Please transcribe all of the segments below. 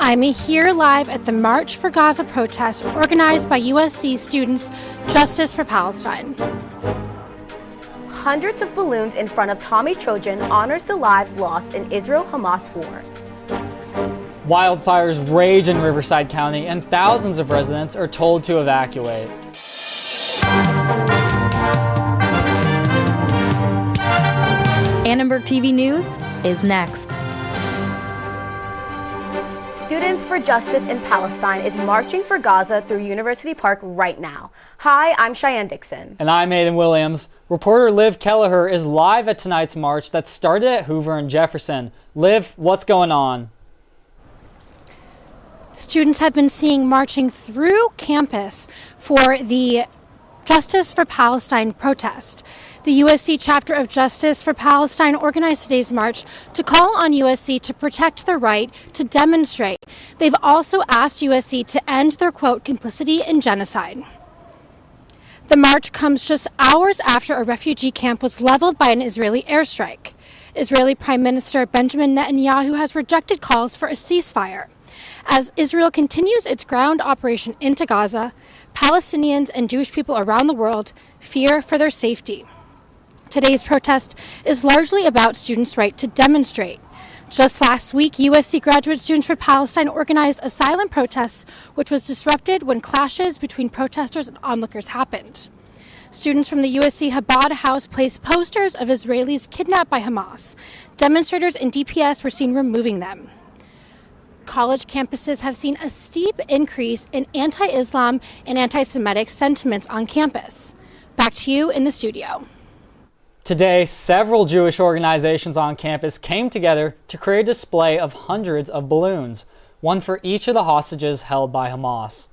I'm here live at the March for Gaza protest organized by USC students Justice for Palestine. Hundreds of balloons in front of Tommy Trojan honors the lives lost in Israel-Hamas war. Wildfires rage in Riverside County and thousands of residents are told to evacuate. Annenberg TV News is next. Students for Justice in Palestine is marching for Gaza through University Park right now. Hi, I'm Cheyenne Dixon. And I'm Aidan Williams. Reporter Liv Kelleher is live at tonight's march that started at Hoover and Jefferson. Liv, what's going on? Students have been seen marching through campus for the Justice for Palestine protest. The USC chapter of Justice for Palestine organized today's march to call on USC to protect the right to demonstrate. They've also asked USC to end their, quote, complicity in genocide. The march comes just hours after a refugee camp was leveled by an Israeli airstrike. Israeli Prime Minister Benjamin Netanyahu has rejected calls for a ceasefire. As Israel continues its ground operation into Gaza, Palestinians and Jewish people around the world fear for their safety. Today's protest is largely about students' right to demonstrate. Just last week, USC graduate students for Palestine organized a silent protest, which was disrupted when clashes between protesters and onlookers happened. Students from the USC Chabad House placed posters of Israelis kidnapped by Hamas. Demonstrators in DPS were seen removing them. College campuses have seen a steep increase in anti-Islam and anti-Semitic sentiments on campus. Back to you in the studio. Today, several Jewish organizations on campus came together to create a display of hundreds of balloons, one for each of the hostages held by Hamas.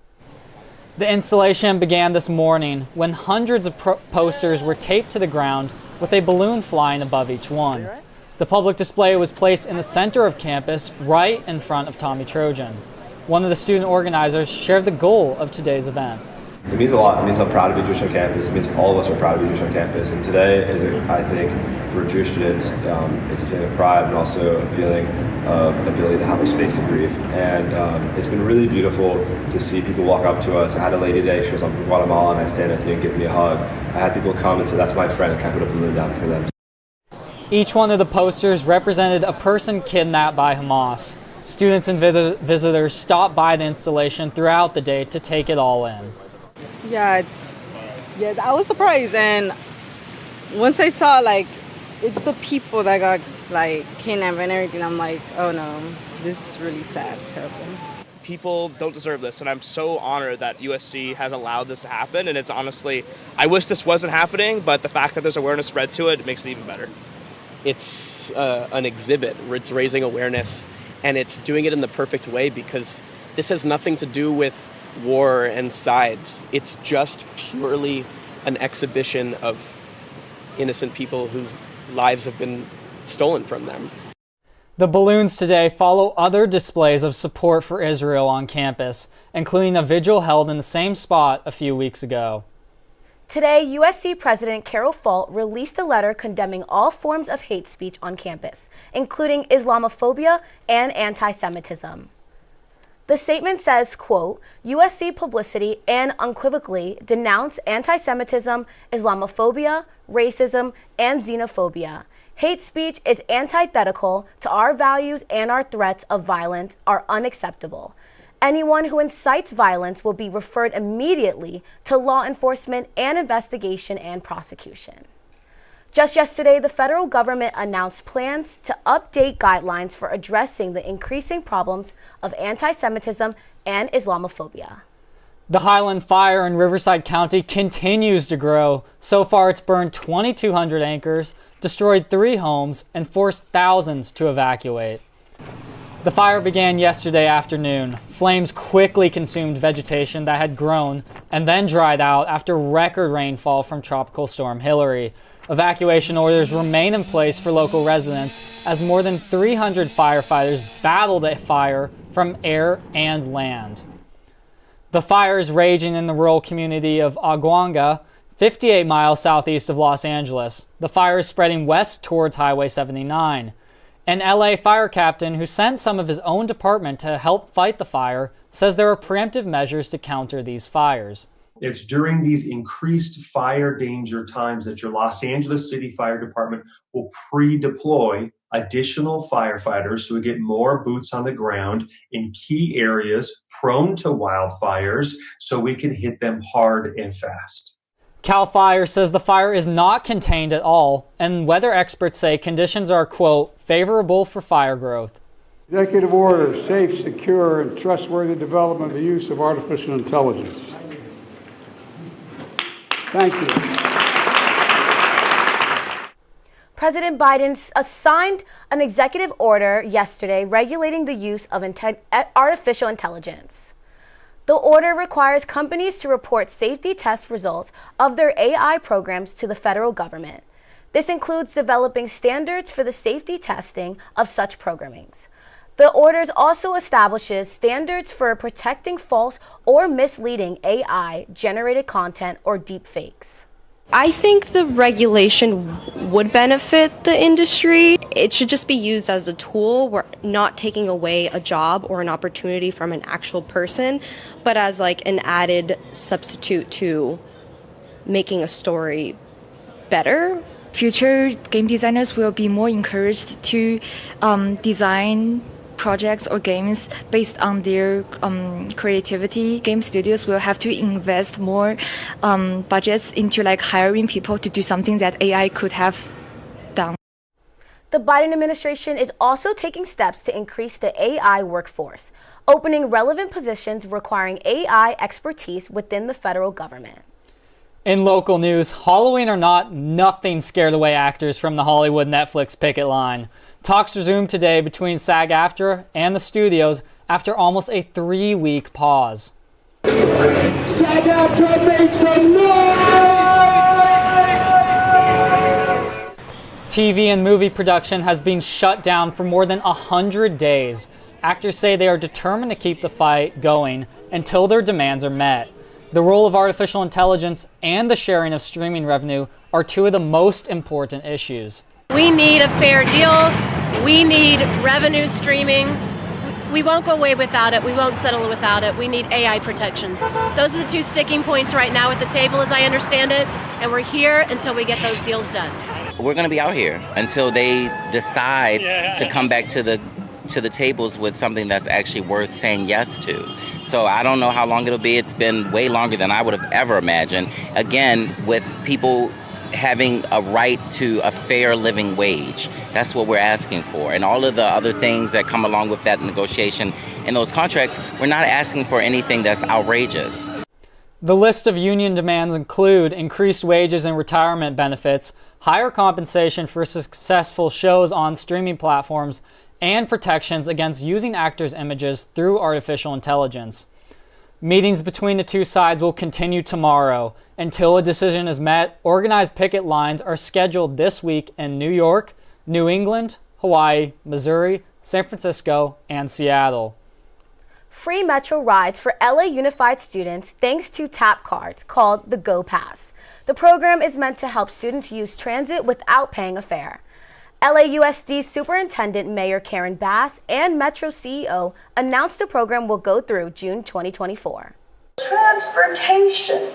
The installation began this morning when hundreds of posters were taped to the ground with a balloon flying above each one. The public display was placed in the center of campus, right in front of Tommy Trojan. One of the student organizers shared the goal of today's event. It means a lot. It means I'm proud to be Jewish on campus. It means all of us are proud to be Jewish on campus. And today is, I think, for Jewish students, it's a feeling of pride and also a feeling of ability to have a space to grieve. And it's been really beautiful to see people walk up to us. I had a lady today, she was from Guatemala, and I stand with you and give me a hug. I had people come and say, that's my friend, can I put a balloon down for them? Each one of the posters represented a person kidnapped by Hamas. Students and visitors stopped by the installation throughout the day to take it all in. Yes, I was surprised, and once I saw it's the people that got kidnapped and everything, I'm like, oh no, this is really sad, terrible. People don't deserve this, and I'm so honored that USC has allowed this to happen, and it's honestly, I wish this wasn't happening, but the fact that there's awareness spread to it makes it even better. It's an exhibit where it's raising awareness, and it's doing it in the perfect way because this has nothing to do with war and sides. It's just purely an exhibition of innocent people whose lives have been stolen from them. The balloons today follow other displays of support for Israel on campus, including a vigil held in the same spot a few weeks ago. Today, USC President Carol Folt released a letter condemning all forms of hate speech on campus, including Islamophobia and anti-Semitism. The statement says, quote, USC publicity and unequivocally denounce anti-Semitism, Islamophobia, racism, and xenophobia. Hate speech is antithetical to our values and our threats of violence are unacceptable. Anyone who incites violence will be referred immediately to law enforcement and investigation and prosecution. Just yesterday, the federal government announced plans to update guidelines for addressing the increasing problems of anti-Semitism and Islamophobia. The Highland fire in Riverside County continues to grow. So far, it's burned 2,200 acres, destroyed 3 homes, and forced thousands to evacuate. The fire began yesterday afternoon. Flames quickly consumed vegetation that had grown and then dried out after record rainfall from Tropical Storm Hillary. Evacuation orders remain in place for local residents as more than 300 firefighters battled a fire from air and land. The fire is raging in the rural community of Aguanga, 58 miles southeast of Los Angeles. The fire is spreading west towards Highway 79. An LA fire captain who sent some of his own department to help fight the fire says there are preemptive measures to counter these fires. It's during these increased fire danger times that your Los Angeles City Fire Department will pre-deploy additional firefighters so we get more boots on the ground in key areas prone to wildfires so we can hit them hard and fast. CAL FIRE says the fire is not contained at all, and weather experts say conditions are, quote, favorable for fire growth. Executive order, safe, secure, and trustworthy development of the use of artificial intelligence. Thank you. President Biden signed an executive order yesterday regulating the use of artificial intelligence. The order requires companies to report safety test results of their AI programs to the federal government. This includes developing standards for the safety testing of such programmings. The order also establishes standards for protecting false or misleading AI-generated content or deepfakes. I think the regulation would benefit the industry. It should just be used as a tool. We're not taking away a job or an opportunity from an actual person, but as like an added substitute to making a story better. Future game designers will be more encouraged to design projects or games based on their creativity. Game studios will have to invest more budgets into like hiring people to do something that AI could have done. The Biden administration is also taking steps to increase the AI workforce, opening relevant positions requiring AI expertise within the federal government. In local news, Halloween or not, nothing scared away actors from the Hollywood Netflix picket line. Talks resumed today between SAG-AFTRA and the studios after almost a 3-week pause. SAG-AFTRA, make some noise! TV and movie production has been shut down for more than 100 days. Actors say they are determined to keep the fight going until their demands are met. The role of artificial intelligence and the sharing of streaming revenue are two of the most important issues. We need a fair deal. We need revenue streaming. We won't go away without it. We won't settle without it. We need AI protections. Those are the two sticking points right now at the table, as I understand it, and we're here until we get those deals done. We're going to be out here until they decide to come back to the tables with something that's actually worth saying yes to. So I don't know how long it'll be. It's been way longer than I would have ever imagined. Again, with people having a right to a fair living wage. That's what we're asking for. And all of the other things that come along with that negotiation and those contracts, we're not asking for anything that's outrageous. The list of union demands include increased wages and retirement benefits, higher compensation for successful shows on streaming platforms, and protections against using actors' images through artificial intelligence. Meetings between the two sides will continue tomorrow. Until a decision is met, organized picket lines are scheduled this week in New York, New England, Hawaii, Missouri, San Francisco, and Seattle. Free Metro rides for LA Unified students thanks to tap cards called the Go Pass. The program is meant to help students use transit without paying a fare. LAUSD Superintendent Mayor Karen Bass and Metro CEO announced the program will go through June 2024. Transportation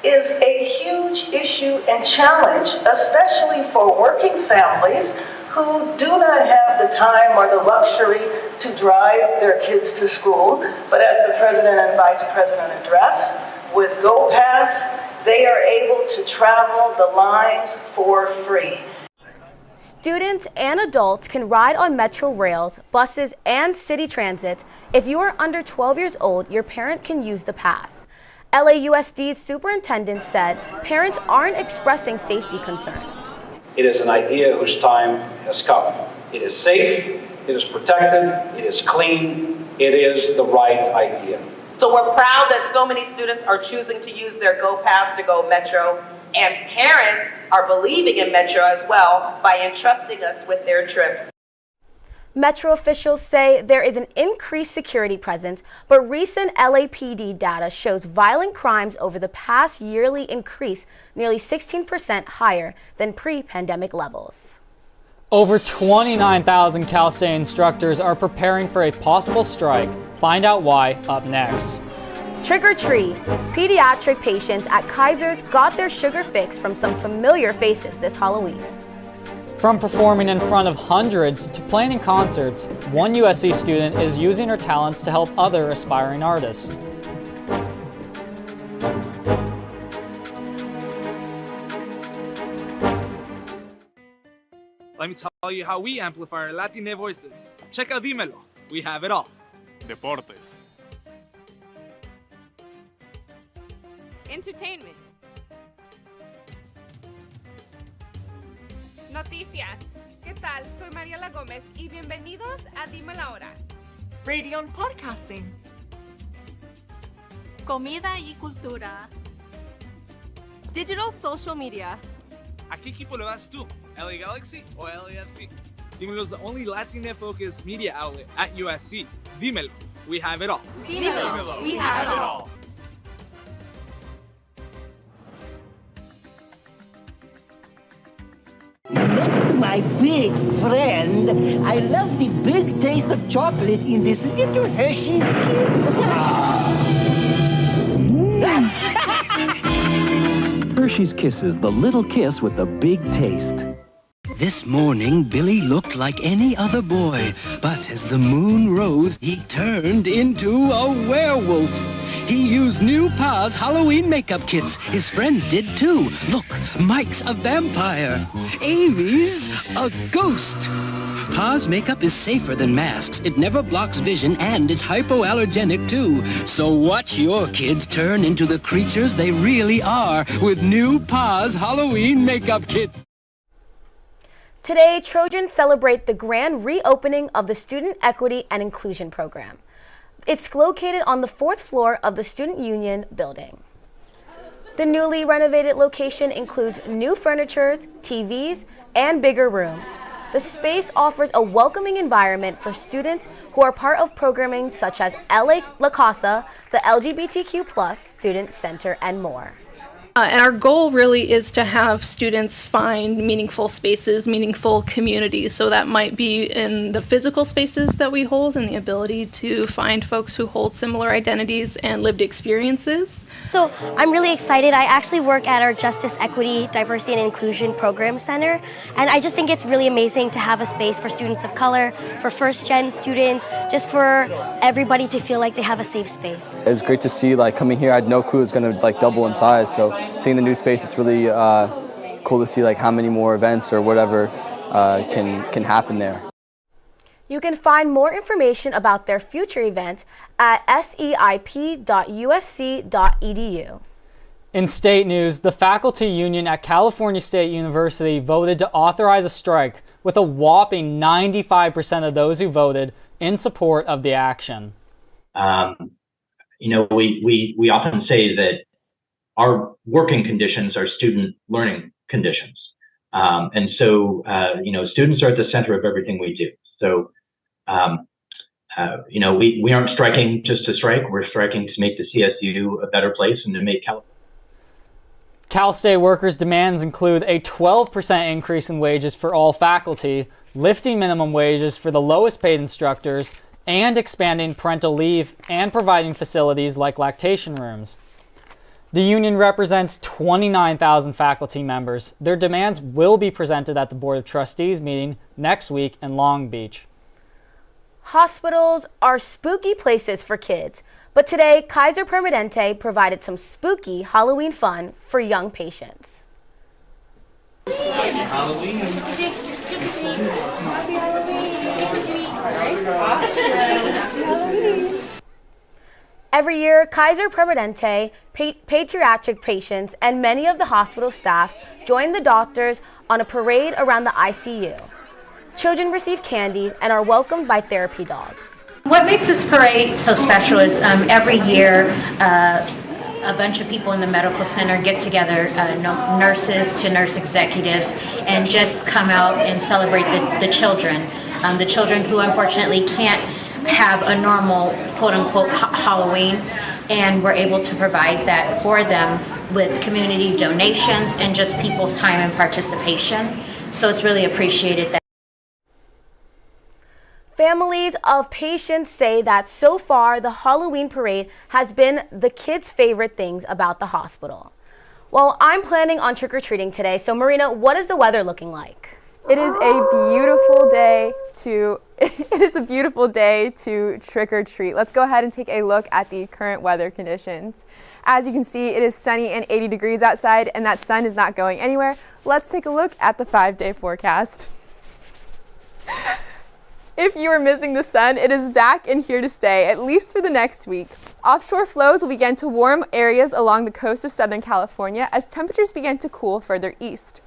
is a huge issue and challenge, especially for working families who do not have the time or the luxury to drive their kids to school. But as the President and Vice President address, with Go Pass, they are able to travel the lines for free. Students and adults can ride on Metro rails, buses, and city transits. If you are under 12 years old, your parent can use the pass. LAUSD's superintendent said parents aren't expressing safety concerns. It is an idea whose time has come. It is safe, it is protected, it is clean, it is the right idea. So we're proud that so many students are choosing to use their Go Pass to go Metro, and parents are believing in Metro as well by entrusting us with their trips. Metro officials say there is an increased security presence, but recent LAPD data shows violent crimes over the past yearly increase nearly 16% higher than pre-pandemic levels. Over 29,000 Cal State instructors are preparing for a possible strike. Find out why up next. Trick or treat. Pediatric patients at Kaiser's got their sugar fix from some familiar faces this Halloween. From performing in front of hundreds to planning concerts, one USC student is using her talents to help other aspiring artists. Let me tell you how we amplify our Latine voices. Check out Dímelo. We have it all. Deportes. Entertainment. Noticias. ¿Qué tal? Soy Mariela Gómez y bienvenidos a Dime la Hora. Radio and podcasting. Comida y cultura. Digital social media. ¿A qué equipo le vas tú? LA Galaxy o LAFC? Dímelo is the only Latina-focused media outlet at USC. Dímelo. We have it all. Dímelo. We have it all. Next to my big friend, I love the big taste of chocolate in this little Hershey's kiss. Hershey's Kisses, the little kiss with the big taste. This morning, Billy looked like any other boy, but as the moon rose, he turned into a werewolf. He used new Pa's Halloween makeup kits. His friends did too. Look, Mike's a vampire. Amy's a ghost. Pa's makeup is safer than masks. It never blocks vision, and it's hypoallergenic too. So watch your kids turn into the creatures they really are with new Pa's Halloween makeup kits. Today, Trojans celebrate the grand reopening of the Student Equity and Inclusion Program. It's located on the 4th floor of the Student Union building. The newly renovated location includes new furniture, TVs, and bigger rooms. The space offers a welcoming environment for students who are part of programming such as La Casa, the LGBTQ+ Student Center, and more. And our goal really is to have students find meaningful spaces, meaningful communities. So that might be in the physical spaces that we hold and the ability to find folks who hold similar identities and lived experiences. So I'm really excited. I actually work at our Justice, Equity, Diversity, and Inclusion Program Center. And I just think it's really amazing to have a space for students of color, for first-gen students, just for everybody to feel like they have a safe space. It's great to see, coming here, I had no clue it was going to double in size. So seeing the new space, it's really cool to see how many more events or whatever can happen there. You can find more information about their future events at seip.usc.edu. In state news, the faculty union at California State University voted to authorize a strike, with a whopping 95% of those who voted in support of the action. We often say that our working conditions are student learning conditions. Students are at the center of everything we do. So, we aren't striking just to strike. We're striking to make the CSU a better place and to make California. Cal State workers' demands include a 12% increase in wages for all faculty, lifting minimum wages for the lowest paid instructors, and expanding parental leave and providing facilities like lactation rooms. The union represents 29,000 faculty members. Their demands will be presented at the Board of Trustees meeting next week in Long Beach. Hospitals are spooky places for kids, but today Kaiser Permanente provided some spooky Halloween fun for young patients. Happy Halloween! Happy Halloween! Every year, Kaiser Permanente, pediatric patients, and many of the hospital staff join the doctors on a parade around the ICU. Children receive candy and are welcomed by therapy dogs. What makes this parade so special is every year a bunch of people in the medical center get together, nurses to nurse executives, and just come out and celebrate the children who unfortunately can't have a normal quote-unquote Halloween, and we're able to provide that for them with community donations and just people's time and participation. So it's really appreciated that Families of patients say that so far the Halloween parade has been the kids' favorite things about the hospital. Well, I'm planning on trick-or-treating today, so Marina, what is the weather looking like? It is a beautiful day to trick or treat. Let's go ahead and take a look at the current weather conditions. As you can see, it is sunny and 80 degrees outside, and that sun is not going anywhere. Let's take a look at the 5-day forecast. If you are missing the sun, it is back and here to stay, at least for the next week. Offshore flows will begin to warm areas along the coast of Southern California as temperatures begin to cool further east.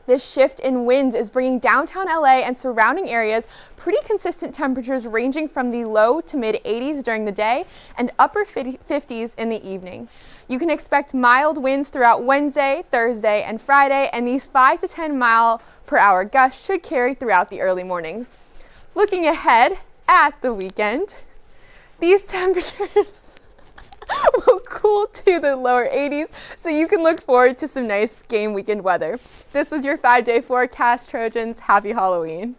This shift in winds is bringing downtown LA and surrounding areas pretty consistent temperatures ranging from the low to mid 80s during the day and upper 50s in the evening. You can expect mild winds throughout Wednesday, Thursday, and Friday, and these 5 to 10 mile per hour gusts should carry throughout the early mornings. Looking ahead at the weekend, these temperatures will cool to the lower 80s, so you can look forward to some nice game weekend weather. This was your 5-day forecast, Trojans. Happy Halloween.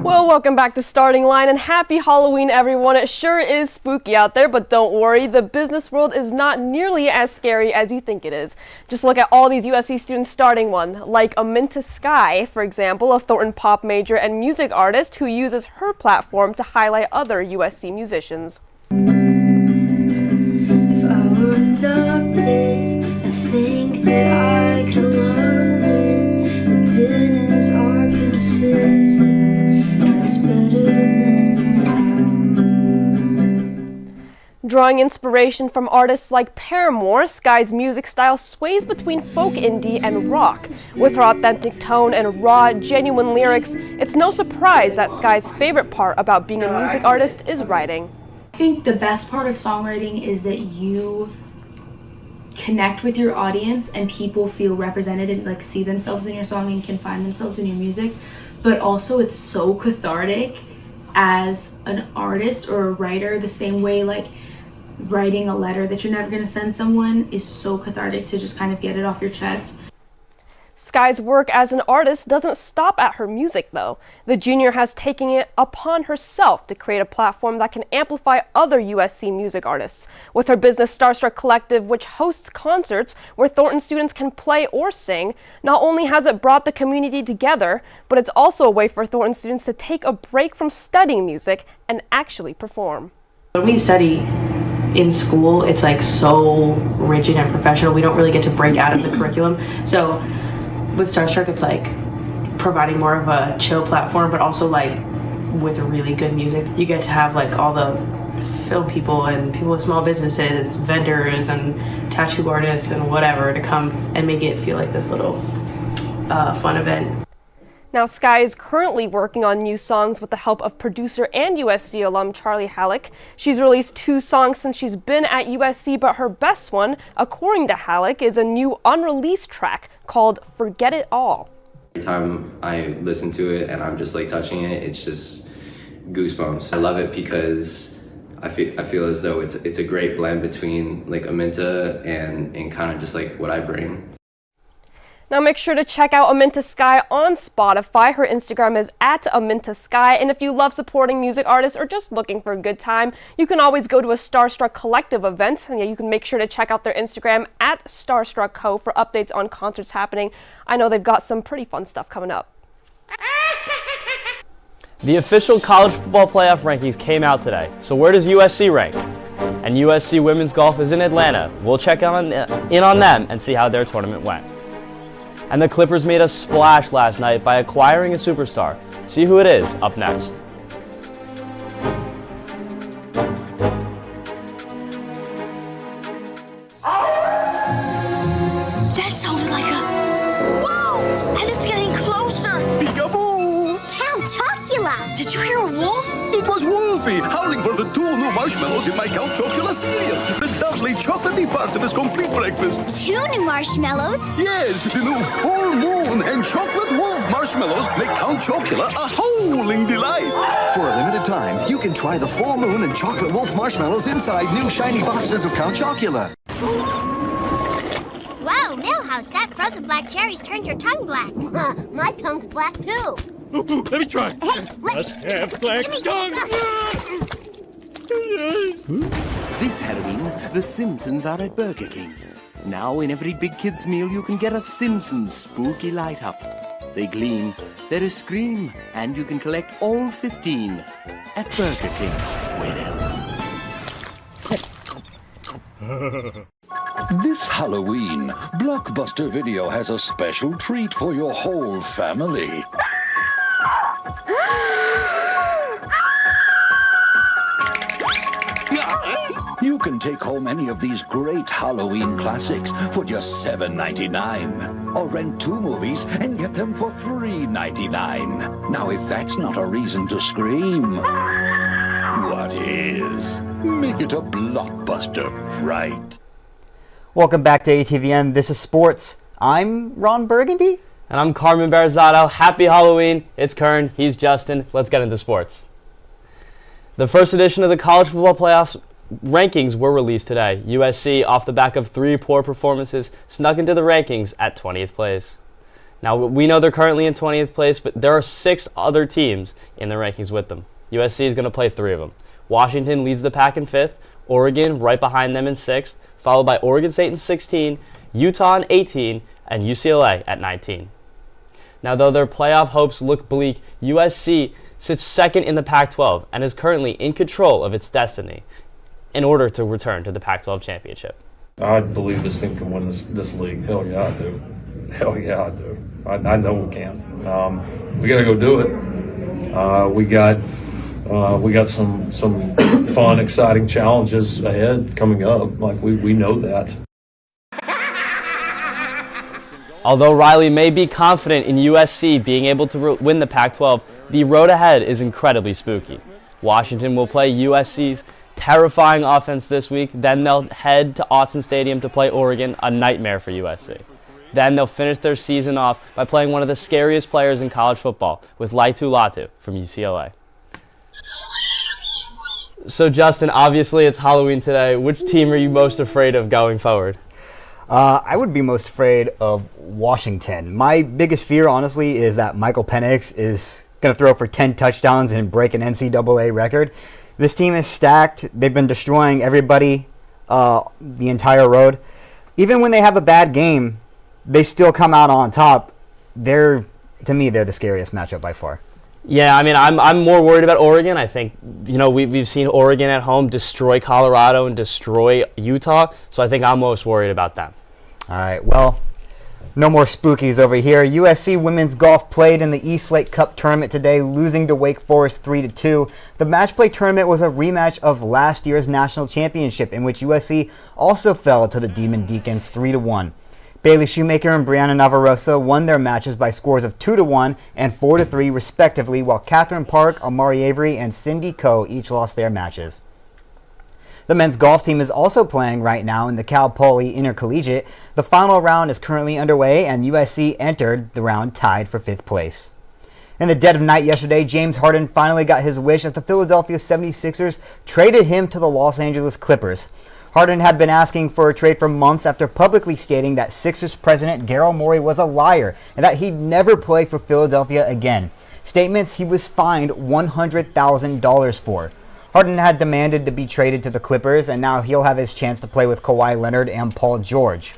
Well, welcome back to Starting Line and happy Halloween, everyone. It sure is spooky out there, but don't worry, the business world is not nearly as scary as you think it is. Just look at all these USC students starting one, like Aminta Sky, for example, a Thornton Pop major and music artist who uses her platform to highlight other USC musicians. If I were adopted, I think that I could love it. The dinners are consistent, that's better than now. Drawing inspiration from artists like Paramore, Sky's music style sways between folk indie and rock. With her authentic tone and raw, genuine lyrics, it's no surprise that Sky's favorite part about being a music artist is writing. I think the best part of songwriting is that you connect with your audience and people feel represented and like see themselves in your song and can find themselves in your music. But also it's so cathartic as an artist or a writer, the same way like writing a letter that you're never going to send someone is so cathartic to just kind of get it off your chest. Sky's work as an artist doesn't stop at her music, though. The junior has taken it upon herself to create a platform that can amplify other USC music artists. With her business Starstruck Collective, which hosts concerts where Thornton students can play or sing, not only has it brought the community together, but it's also a way for Thornton students to take a break from studying music and actually perform. When we study in school, it's like so rigid and professional. We don't really get to break out of the curriculum. So with Starstruck, it's like providing more of a chill platform, but also like with really good music. You get to have like all the film people and people with small businesses, vendors and tattoo artists and whatever to come and make it feel like this little fun event. Now, Sky is currently working on new songs with the help of producer and USC alum Charlie Halleck. She's released 2 songs since she's been at USC, but her best one, according to Halleck, is a new unreleased track called Forget It All. Every time I listen to it and I'm just like touching it, it's just goosebumps. I love it because I feel as though it's a great blend between like Aminta and kind of just like what I bring. Now make sure to check out Aminta Sky on Spotify. Her Instagram is @Aminta Sky. And if you love supporting music artists or just looking for a good time, you can always go to a Starstruck Collective event. And yeah, you can make sure to check out their Instagram @StarstruckCo for updates on concerts happening. I know they've got some pretty fun stuff coming up. The official college football playoff rankings came out today. So where does USC rank? And USC women's golf is in Atlanta. We'll check in on them and see how their tournament went. And the Clippers made a splash last night by acquiring a superstar. See who it is up next. That sounded like a wolf! And it's getting closer! Peekaboo! Count Chocula! Did you hear a wolf? It was Wolfie, howling for the 2 new marshmallows in my Count Chocula cereal. The lovely chocolatey part of this complete breakfast. 2 new marshmallows? Yes, the new full moon and chocolate wolf marshmallows make Count Chocula a howling delight. For a limited time, you can try the full moon and chocolate wolf marshmallows inside new shiny boxes of Count Chocula. Whoa, Millhouse, that frozen black cherry's turned your tongue black. My tongue's black too. Let me try. A scamp black dog. This Halloween, the Simpsons are at Burger King. Now in every big kid's meal you can get a Simpsons spooky light up. They gleam, there is Scream, and you can collect all 15 at Burger King. Where else? This Halloween, Blockbuster Video has a special treat for your whole family. You can take home any of these great Halloween classics for just $7.99. Or rent 2 movies and get them for $3.99. Now, if that's not a reason to scream, what is? Make it a Blockbuster fright. Welcome back to ATVN. This is Sports. I'm Ron Burgundy. And I'm Carmen Barzado. Happy Halloween. It's Kern. He's Justin. Let's get into sports. The first edition of the college football playoffs rankings were released today. USC, off the back of 3 poor performances, snuck into the rankings at 20th place. Now, we know they're currently in 20th place, but there are 6 other teams in the rankings with them. USC is going to play 3 of them. Washington leads the pack in 5th, Oregon right behind them in 6th, followed by Oregon State in 16, Utah in 18, and UCLA at 19. Now, though their playoff hopes look bleak, USC sits 2nd in the Pac-12 and is currently in control of its destiny in order to return to the Pac-12 championship. I believe this team can win this league. Hell yeah, I do. Hell yeah, I do. I know we can. We got to go do it. We got some fun, exciting challenges ahead coming up. Like we know that. Although Riley may be confident in USC being able to win the Pac-12, the road ahead is incredibly spooky. Washington will play USC's terrifying offense this week. Then they'll head to Autzen Stadium to play Oregon, a nightmare for USC. Then they'll finish their season off by playing one of the scariest players in college football with Laitu Latu from UCLA. So Justin, obviously it's Halloween today. Which team are you most afraid of going forward? I would be most afraid of Washington. My biggest fear, honestly, is that Michael Penix is going to throw for 10 touchdowns and break an NCAA record. This team is stacked. They've been destroying everybody the entire road. Even when they have a bad game, they still come out on top. To me, they're the scariest matchup by far. Yeah, I mean, I'm more worried about Oregon. I think, we've seen Oregon at home destroy Colorado and destroy Utah, so I think I'm most worried about them. All right, well, no more spookies over here. USC women's golf played in the East Lake Cup tournament today, losing to Wake Forest 3-2. The match play tournament was a rematch of last year's national championship, in which USC also fell to the Demon Deacons 3-1. Bailey Shoemaker and Brianna Navarrosa won their matches by scores of 2-1 and 4-3 respectively, while Catherine Park, Amari Avery, and Cindy Coe each lost their matches. The men's golf team is also playing right now in the Cal Poly Intercollegiate. The final round is currently underway, and USC entered the round tied for 5th place. In the dead of night yesterday, James Harden finally got his wish as the Philadelphia 76ers traded him to the Los Angeles Clippers. Harden had been asking for a trade for months after publicly stating that Sixers president Daryl Morey was a liar and that he'd never play for Philadelphia again. Statements he was fined $100,000 for. Harden had demanded to be traded to the Clippers, and now he'll have his chance to play with Kawhi Leonard and Paul George.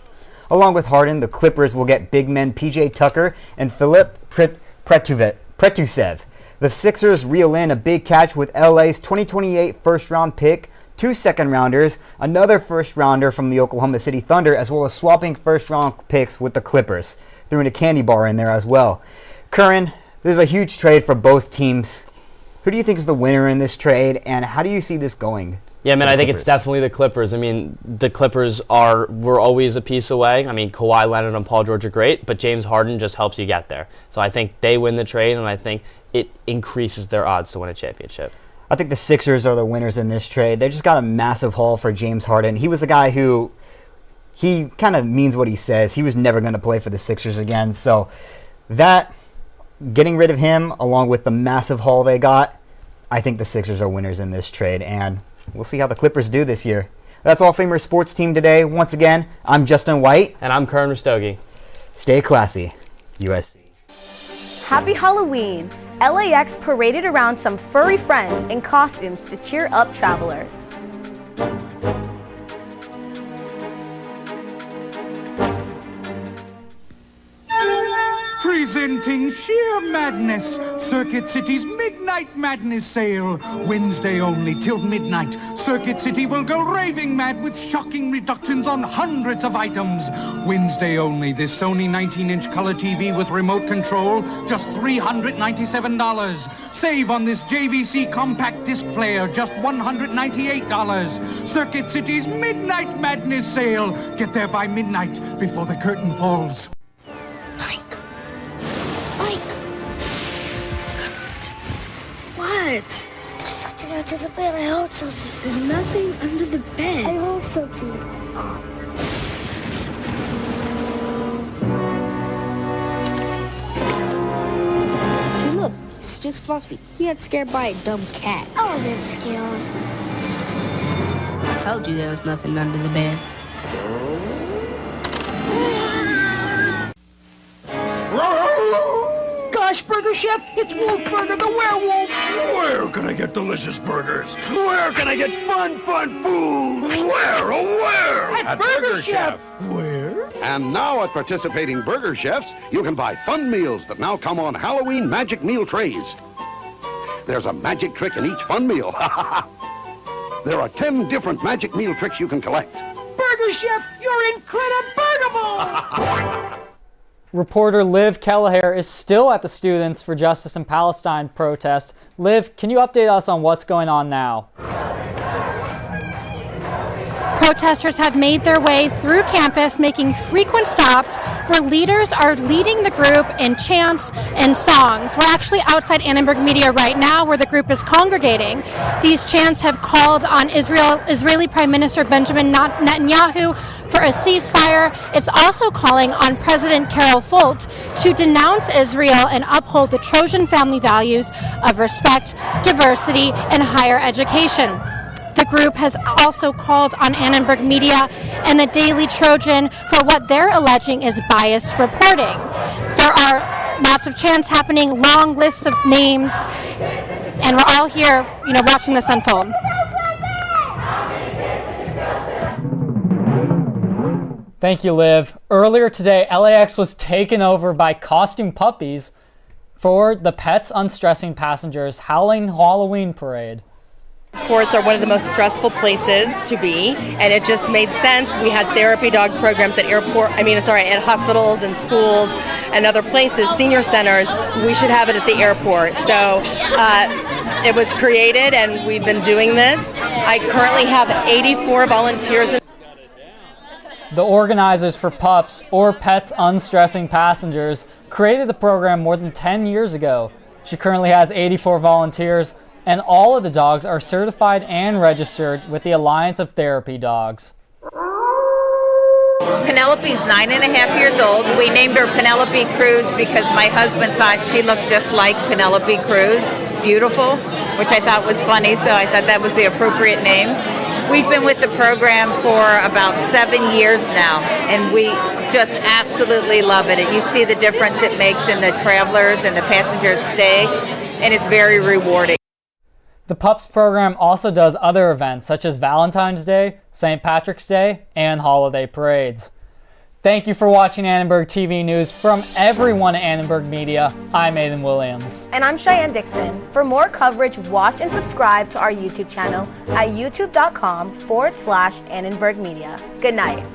Along with Harden, the Clippers will get big men PJ Tucker and Philip Pretusev. The Sixers reel in a big catch with LA's 2028 first-round pick, 2 second-rounders, another first-rounder from the Oklahoma City Thunder, as well as swapping first-round picks with the Clippers. Threw in a candy bar in there as well. Curran, this is a huge trade for both teams. Who do you think is the winner in this trade, and how do you see this going? Yeah, man, I think it's definitely the Clippers. I mean, the Clippers were always a piece away. I mean, Kawhi Leonard and Paul George are great, but James Harden just helps you get there. So I think they win the trade, and I think it increases their odds to win a championship. I think the Sixers are the winners in this trade. They just got a massive haul for James Harden. He was a guy who, he kind of means what he says. He was never going to play for the Sixers again. So that, getting rid of him, along with the massive haul they got, I think the Sixers are winners in this trade. And we'll see how the Clippers do this year. That's all Famer Sports Team today. Once again, I'm Justin White. And I'm Kern Rastogi. Stay classy, USC. Happy Halloween! LAX paraded around some furry friends in costumes to cheer up travelers. Presenting Sheer Madness, Circuit City's Midnight Madness Sale. Wednesday only till midnight. Circuit City will go raving mad with shocking reductions on hundreds of items. Wednesday only, this Sony 19-inch color TV with remote control, just $397. Save on this JVC compact disc player, just $198. Circuit City's Midnight Madness Sale. Get there by midnight before the curtain falls. What? There's something under the bed. I heard something. There's nothing under the bed. I heard something. See, look. It's just Fluffy. He got scared by a dumb cat. I wasn't scared. I told you there was nothing under the bed. Gosh, Burger Chef, it's Wolfburger the werewolf. Where can I get delicious burgers? Where can I get fun food? Where, oh where? At Burger Chef. Where? And now at participating Burger Chefs, you can buy fun meals that now come on Halloween magic meal trays. There's a magic trick in each fun meal. There are 10 different magic meal tricks you can collect. Burger Chef, you're incredible! Reporter Liv Kelleher is still at the Students for Justice in Palestine protest. Liv, can you update us on what's going on now? Protesters have made their way through campus, making frequent stops where leaders are leading the group in chants and songs. We're actually outside Annenberg Media right now where the group is congregating. These chants have called on Israeli Prime Minister Benjamin Netanyahu for a ceasefire. It's also calling on President Carol Folt to denounce Israel and uphold the Trojan family values of respect, diversity, and higher education. The group has also called on Annenberg Media and the Daily Trojan for what they're alleging is biased reporting. There are lots of chants happening, long lists of names, and we're all here, watching this unfold. Thank you, Liv. Earlier today, LAX was taken over by costume puppies for the Pets Unstressing Passengers Howling Halloween Parade. Airports are one of the most stressful places to be, and it just made sense. We had therapy dog programs at at hospitals and schools and other places, senior centers. We should have it at the airport. So it was created, and we've been doing this. I currently have 84 volunteers. The organizers for PUPS, or Pets Unstressing Passengers, created the program more than 10 years ago. She currently has 84 volunteers, and all of the dogs are certified and registered with the Alliance of Therapy Dogs. Penelope's 9.5 years old. We named her Penelope Cruz because my husband thought she looked just like Penelope Cruz, beautiful, which I thought was funny, so I thought that was the appropriate name. We've been with the program for about 7 years now, and we just absolutely love it. You see the difference it makes in the travelers and the passengers' stay, and it's very rewarding. The PUPS program also does other events such as Valentine's Day, St. Patrick's Day, and holiday parades. Thank you for watching Annenberg TV News. From everyone at Annenberg Media, I'm Aiden Williams. And I'm Cheyenne Dixon. For more coverage, watch and subscribe to our YouTube channel at youtube.com/Annenberg Media. Good night.